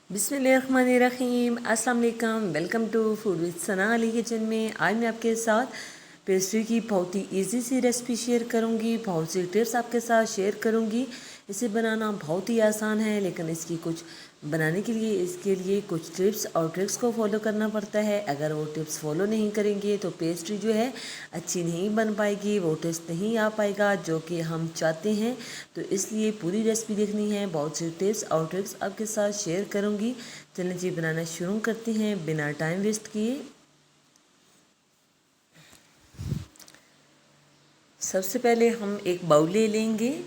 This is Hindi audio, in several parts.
बिस्मिल्लाहिर्रहमानिर्रहीम। अस्सलाम वालेकुम। Welcome to food with Sana Ali kitchen में। आज मैं आपके साथ पेस्ट्री की बहुत ही इजी सी रेसिपी शेयर करूंगी, बहुत सी टिप्स आपके साथ शेयर करूंगी। इसे बनाना बहुत ही आसान है, लेकिन इसकी कुछ बनाने के लिए इसके लिए कुछ टिप्स और ट्रिक्स को फॉलो करना पड़ता है। अगर वो टिप्स फॉलो नहीं करेंगे तो पेस्ट्री जो है अच्छी नहीं बन पाएगी, वो टेस्ट नहीं आ पाएगा जो कि हम चाहते हैं। तो इसलिए पूरी रेसिपी देखनी है, बहुत सी टिप्स और ट्रिक्स आपके साथ शेयर करूंगी। चलिए जी बनाना शुरू करते हैं बिना टाइम वेस्ट किए। सबसे पहले हम एक बाउल ले लेंगे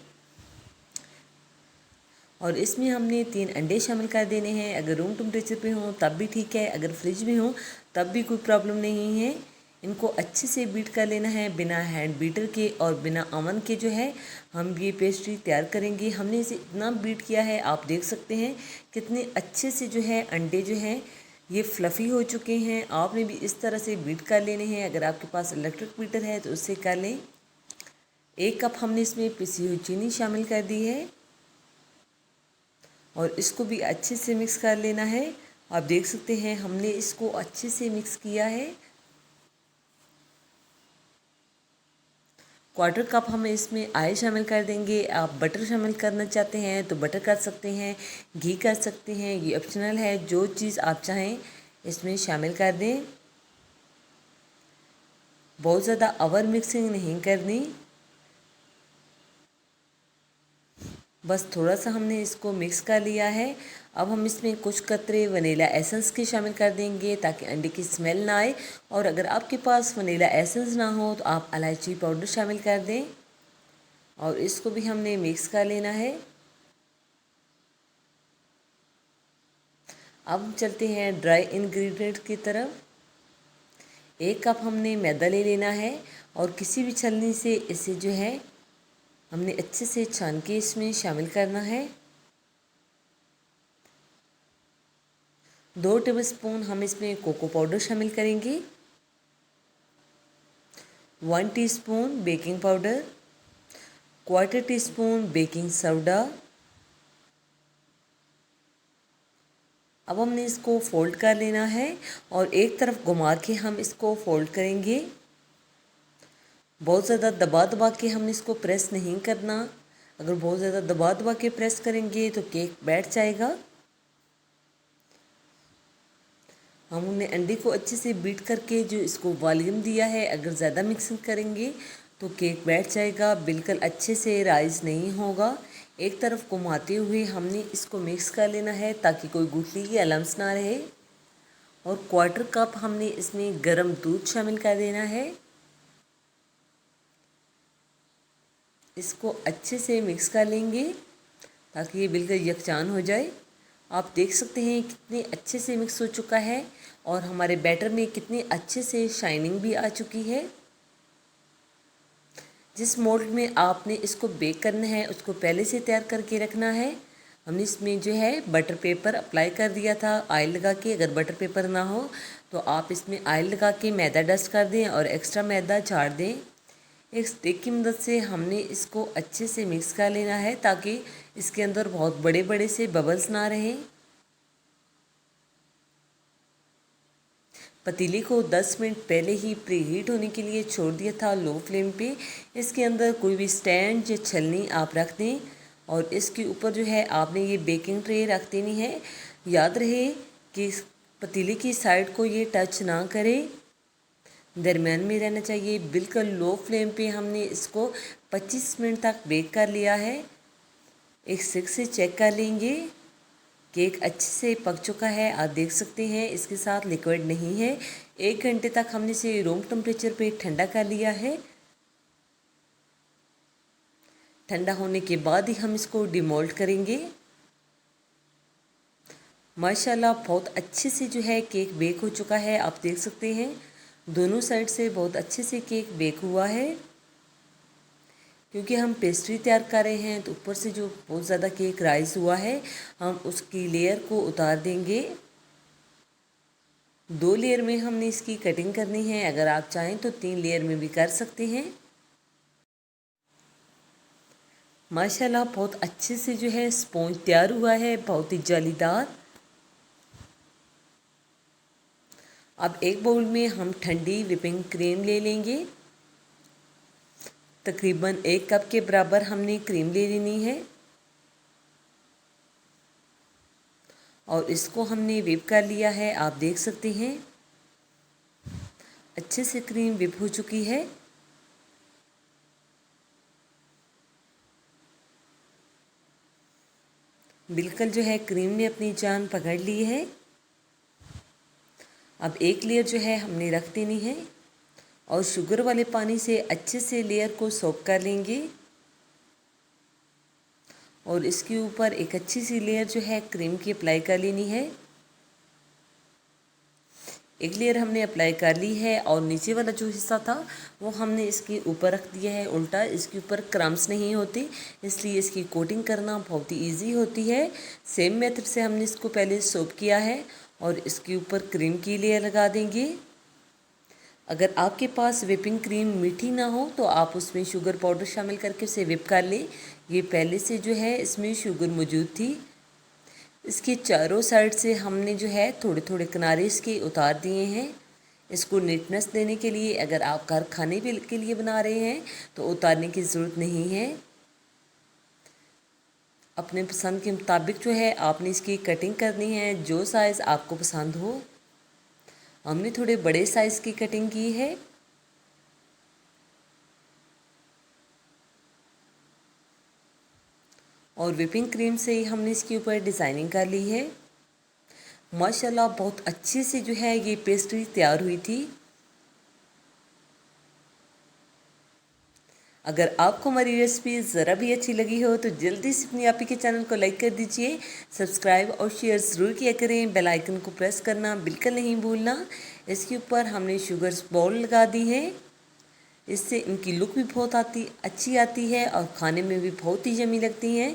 और इसमें हमने 3 अंडे शामिल कर देने हैं। अगर रूम टेम्परेचर पे हों तब भी ठीक है, अगर फ्रिज में हो तब भी कोई प्रॉब्लम नहीं है। इनको अच्छे से बीट कर लेना है बिना हैंड बीटर के और बिना ओवन के जो है हम ये पेस्ट्री तैयार करेंगे। हमने इसे इतना बीट किया है, आप देख सकते हैं कितने अच्छे से जो है अंडे जो हैं ये फ्लफ़ी हो चुके हैं। आपने भी इस तरह से बीट कर लेने हैं। अगर आपके पास इलेक्ट्रिक बीटर है तो उससे कर लें। 1 कप हमने इसमें पिसी हुई चीनी शामिल कर दी है और इसको भी अच्छे से मिक्स कर लेना है। आप देख सकते हैं हमने इसको अच्छे से मिक्स किया है। 1/4 कप हम इसमें ऑयल शामिल कर देंगे। आप बटर शामिल करना चाहते हैं तो बटर कर सकते हैं, घी कर सकते हैं, ये ऑप्शनल है। जो चीज़ आप चाहें इसमें शामिल कर दें। बहुत ज़्यादा ओवर मिक्सिंग नहीं करनी, बस थोड़ा सा हमने इसको मिक्स कर लिया है। अब हम इसमें कुछ कतरे वनीला एसेंस के शामिल कर देंगे ताकि अंडे की स्मेल ना आए। और अगर आपके पास वनीला एसेंस ना हो तो आप इलायची पाउडर शामिल कर दें और इसको भी हमने मिक्स कर लेना है। अब हम चलते हैं ड्राई इंग्रेडिएंट की तरफ। 1 कप हमने मैदा ले लेना है और किसी भी छलनी से इसे जो है हमने अच्छे से छान के इसमें शामिल करना है। 2 टेबलस्पून हम इसमें कोको पाउडर शामिल करेंगे, 1 teaspoon baking powder, 1/4 teaspoon baking soda. अब हमने इसको फोल्ड कर लेना है और एक तरफ घुमा के हम इसको फोल्ड करेंगे। बहुत ज़्यादा दबा दबा के हमने इसको प्रेस नहीं करना। अगर बहुत ज़्यादा दबा दबा के प्रेस करेंगे तो केक बैठ जाएगा। हमने अंडे को अच्छे से बीट करके जो इसको वॉल्यूम दिया है, अगर ज़्यादा मिक्सिंग करेंगे तो केक बैठ जाएगा, बिल्कुल अच्छे से राइज नहीं होगा। एक तरफ घुमाते हुए हमने इसको मिक्स कर लेना है ताकि कोई गुठली या लम्स ना रहे। और 1/4 कप हमने इसमें गर्म दूध शामिल कर देना है। इसको अच्छे से मिक्स कर लेंगे ताकि ये बिल्कुल यकजान हो जाए। आप देख सकते हैं कितने अच्छे से मिक्स हो चुका है और हमारे बैटर में कितने अच्छे से शाइनिंग भी आ चुकी है। जिस मोल्ड में आपने इसको बेक करना है उसको पहले से तैयार करके रखना है। हमने इसमें जो है बटर पेपर अप्लाई कर दिया था ऑयल लगा के। अगर बटर पेपर ना हो तो आप इसमें ऑयल लगा के मैदा डस्ट कर दें और एक्स्ट्रा मैदा झाड़ दें। एक स्टिक की मदद से हमने इसको अच्छे से मिक्स कर लेना है ताकि इसके अंदर बहुत बड़े बड़े से बबल्स ना रहें। पतीले को 10 मिनट पहले ही प्रीहीट होने के लिए छोड़ दिया था लो फ्लेम पे। इसके अंदर कोई भी स्टैंड या छलनी आप रख दें और इसके ऊपर जो है आपने ये बेकिंग ट्रे रख देनी है। याद रहे कि पतीले की साइड को ये टच ना करे, दरमियान में रहना चाहिए। बिल्कुल लो फ्लेम पे हमने इसको 25 मिनट तक बेक कर लिया है। एक स्टिक से चेक कर लेंगे, केक अच्छे से पक चुका है। आप देख सकते हैं इसके साथ लिक्विड नहीं है। 1 घंटे तक हमने इसे रूम टेम्परेचर पे ठंडा कर लिया है। ठंडा होने के बाद ही हम इसको डिमोल्ड करेंगे। माशाल्लाह बहुत अच्छे से जो है केक बेक हो चुका है। आप देख सकते हैं दोनों साइड से बहुत अच्छे से केक बेक हुआ है। क्योंकि हम पेस्ट्री तैयार कर रहे हैं तो ऊपर से जो बहुत ज़्यादा केक राइज हुआ है हम उसकी लेयर को उतार देंगे। 2 लेयर में हमने इसकी कटिंग करनी है। अगर आप चाहें तो 3 लेयर में भी कर सकते हैं। माशाल्लाह बहुत अच्छे से जो है स्पॉन्ज तैयार हुआ है, बहुत ही जालीदार। अब एक बाउल में हम ठंडी व्हिपिंग क्रीम ले लेंगे। तकरीबन 1 कप के बराबर हमने क्रीम ले लेनी है और इसको हमने व्हिप कर लिया है। आप देख सकते हैं अच्छे से क्रीम व्हिप हो चुकी है। बिल्कुल जो है क्रीम ने अपनी जान पकड़ ली है। अब एक लेयर जो है हमने रख देनी है और शुगर वाले पानी से अच्छे से लेयर को सोक कर लेंगे और इसके ऊपर एक अच्छी सी लेयर जो है क्रीम की अप्लाई कर लेनी है। एक लेयर हमने अप्लाई कर ली है और नीचे वाला जो हिस्सा था वो हमने इसके ऊपर रख दिया है उल्टा। इसके ऊपर क्रम्स नहीं होते, इसलिए इसकी कोटिंग करना बहुत ही ईजी होती है। सेम मेथड से हमने इसको पहले सोक किया है और इसके ऊपर क्रीम की लेयर लगा देंगे। अगर आपके पास व्हिपिंग क्रीम मीठी ना हो तो आप उसमें शुगर पाउडर शामिल करके उसे व्हिप कर लें। ये पहले से जो है इसमें शुगर मौजूद थी। इसके चारों साइड से हमने जो है थोड़े थोड़े किनारे इसके उतार दिए हैं। इसको नीटनेस देने के लिए, अगर आप घर खाने के लिए बना रहे हैं तो उतारने की ज़रूरत नहीं है। अपने पसंद के मुताबिक जो है आपने इसकी कटिंग करनी है, जो साइज़ आपको पसंद हो। हमने थोड़े बड़े साइज़ की कटिंग की है। और व्हिपिंग क्रीम से ही हमने इसके ऊपर डिज़ाइनिंग कर ली है। माशाल्लाह बहुत अच्छे से जो है ये पेस्ट्री तैयार हुई थी। अगर आपको हमारी रेसिपी ज़रा भी अच्छी लगी हो तो जल्दी से अपनी आपी के चैनल को लाइक कर दीजिए, सब्सक्राइब और शेयर ज़रूर किया करें। बेल आइकन को प्रेस करना बिल्कुल नहीं भूलना। इसके ऊपर हमने शुगर बॉल लगा दी है, इससे इनकी लुक भी बहुत अच्छी आती है और खाने में भी बहुत ही यम्मी लगती हैं।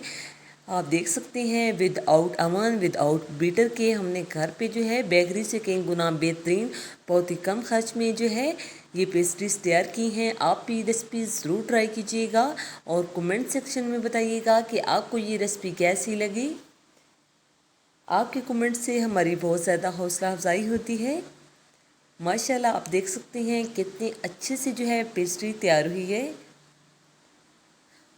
आप देख सकते हैं विदाउट अवन विदाउट बीटर के हमने घर पे जो है बेकरी से कई गुना बेहतरीन बहुत ही कम खर्च में जो है ये पेस्ट्रीज तैयार की हैं। आप भी रेसिपी ज़रूर ट्राई कीजिएगा और कमेंट सेक्शन में बताइएगा कि आपको ये रेसिपी कैसी लगी। आपके कमेंट से हमारी बहुत ज़्यादा हौसला अफजाई होती है। माशाल्लाह आप देख सकते हैं कितने अच्छे से जो है पेस्ट्री तैयार हुई है।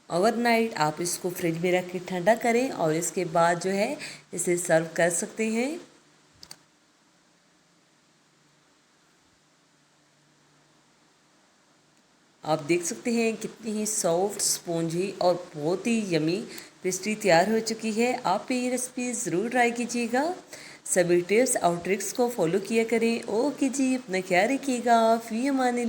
ओवरनाइट आप इसको फ्रिज में रख के ठंडा करें और इसके बाद जो है इसे सर्व कर सकते हैं। आप देख सकते हैं कितनी ही सॉफ्ट स्पॉन्जी और बहुत ही यमी पेस्ट्री तैयार हो चुकी है। आप भी ये रेसिपी ज़रूर ट्राई कीजिएगा। सभी टिप्स और ट्रिक्स को फॉलो किया करें। ओके जी, अपना ख्याल रखिएगा। फ़ी अमान।